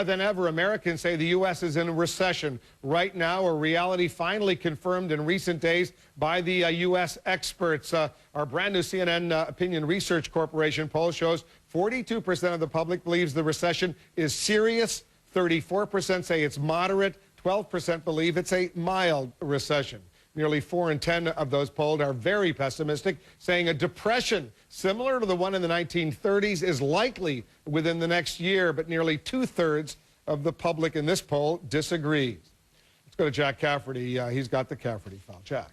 than ever, Americans say the U.S. is in a recession right now, a reality finally confirmed in recent days by the U.S. experts. Our brand new CNN Opinion Research Corporation poll shows 42% of the public believes the recession is serious, 34% say it's moderate, 12% believe it's a mild recession. Nearly 4 in 10 of those polled are very pessimistic, saying a depression similar to the one in the 1930s is likely within the next year, but nearly 2/3 of the public in this poll disagrees. Let's go to Jack Cafferty. He's got the Cafferty file. Jack.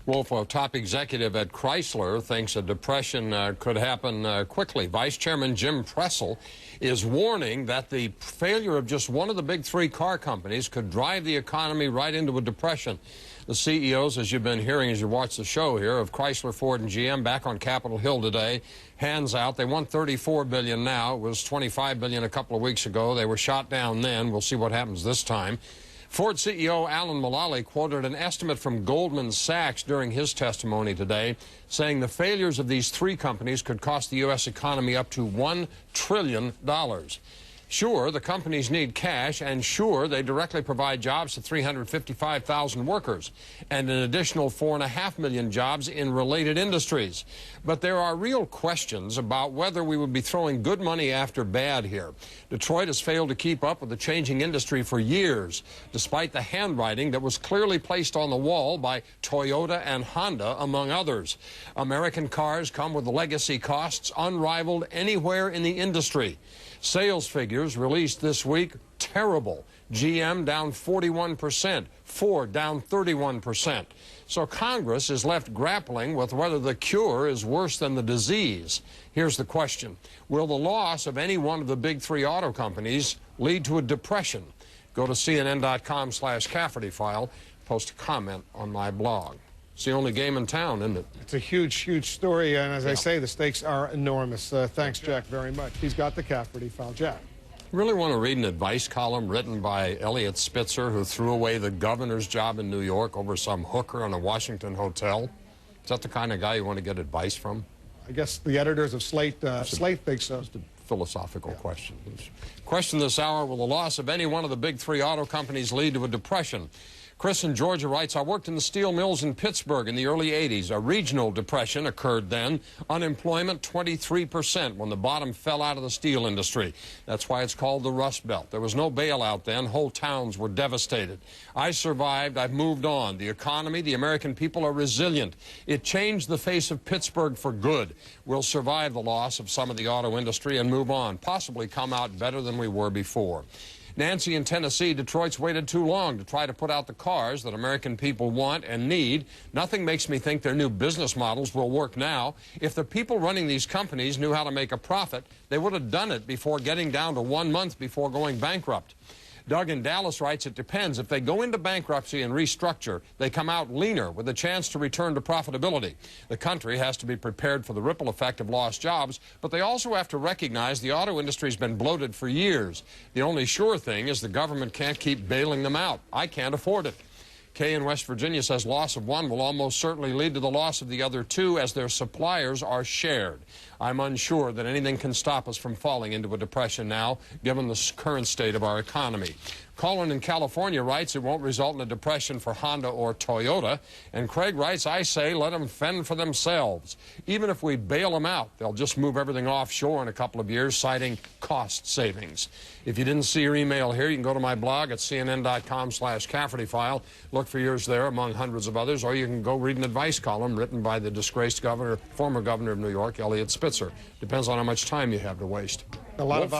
Well, a top executive at Chrysler thinks a depression could happen quickly. Vice Chairman Jim Pressel is warning that the failure of just one of the big three car companies could drive the economy right into a depression. The CEOs, as you've been hearing as you watch the show here, of Chrysler, Ford, and GM back on Capitol Hill today, hands out. They want $34 billion now. It was $25 billion a couple of weeks ago. They were shot down then. We'll see what happens this time. Ford CEO Alan Mulally quoted an estimate from Goldman Sachs during his testimony today, saying the failures of these three companies could cost the U.S. economy up to $1 trillion. Sure, the companies need cash, and sure, they directly provide jobs to 355,000 workers and an additional 4.5 million jobs in related industries. But there are real questions about whether we would be throwing good money after bad here. Detroit has failed to keep up with the changing industry for years, despite the handwriting that was clearly placed on the wall by Toyota and Honda, among others. American cars come with legacy costs unrivaled anywhere in the industry. Sales figures released this week, terrible. GM down 41%, Ford down 31%. So Congress is left grappling with whether the cure is worse than the disease. Here's the question. Will the loss of any one of the big three auto companies lead to a depression? Go to CNN.com/Cafferty file, post a comment on my blog. It's the only game in town, isn't it? It's a huge, huge story, and as I say, the stakes are enormous. Thanks, Jack, very much. He's got the Cafferty file. Jack. Really want to read an advice column written by Elliot Spitzer, who threw away the governor's job in New York over some hooker in a Washington hotel. Is that the kind of guy you want to get advice from? I guess the editors of Slate think so. Just a philosophical question. Question this hour, will the loss of any one of the big three auto companies lead to a depression? Chris in Georgia writes, I worked in the steel mills in Pittsburgh in the early 80s. A regional depression occurred then. Unemployment 23% when the bottom fell out of the steel industry. That's why it's called the Rust Belt. There was no bailout then. Whole towns were devastated. I survived. I've moved on. The economy, the American people are resilient. It changed the face of Pittsburgh for good. We'll survive the loss of some of the auto industry and move on, possibly come out better than we were before. Nancy in Tennessee, Detroit's waited too long to try to put out the cars that American people want and need. Nothing makes me think their new business models will work now. If the people running these companies knew how to make a profit, they would have done it before getting down to 1 month before going bankrupt. Doug in Dallas writes, it depends. If they go into bankruptcy and restructure, they come out leaner with a chance to return to profitability. The country has to be prepared for the ripple effect of lost jobs, but they also have to recognize the auto industry's been bloated for years. The only sure thing is the government can't keep bailing them out. I can't afford it. Kay in West Virginia says loss of one will almost certainly lead to the loss of the other two as their suppliers are shared. I'm unsure that anything can stop us from falling into a depression now, given the current state of our economy. Colin in California writes it won't result in a depression for Honda or Toyota. And Craig writes, I say let them fend for themselves. Even if we bail them out, they'll just move everything offshore in a couple of years, citing cost savings. If you didn't see your email here, you can go to my blog at CNN.com/Cafferty file. Look for yours there among hundreds of others, or you can go read an advice column written by the disgraced governor, former governor of New York, Elliot Spitzer. Depends on how much time you have to waste. A lot of